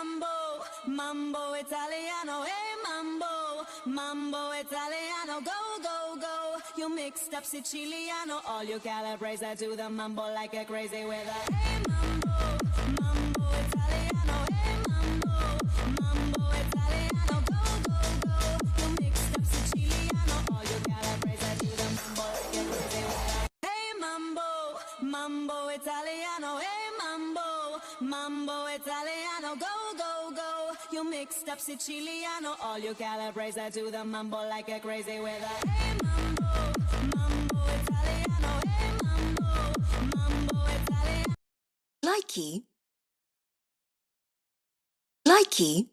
mambo, mambo Italiano, hey mambo, mambo Italiano, go, go, go. You mixed up Siciliano, all you Calabrese do the mambo like a crazy with a hey mambo, mambo Italiano, hey mambo, mambo Italiano, go, go, go. You mixed up Siciliano, all you Calabrese do the mambo like a crazy with a hey mambo, mambo Italiano, hey mambo, mambo Italiano, go, go, go. You mixed up Siciliano, all you Calabrese do the mambo like a crazy with a hey mambo, mambo Italiano, hey mambo, mambo Italiano. Likey. Likey.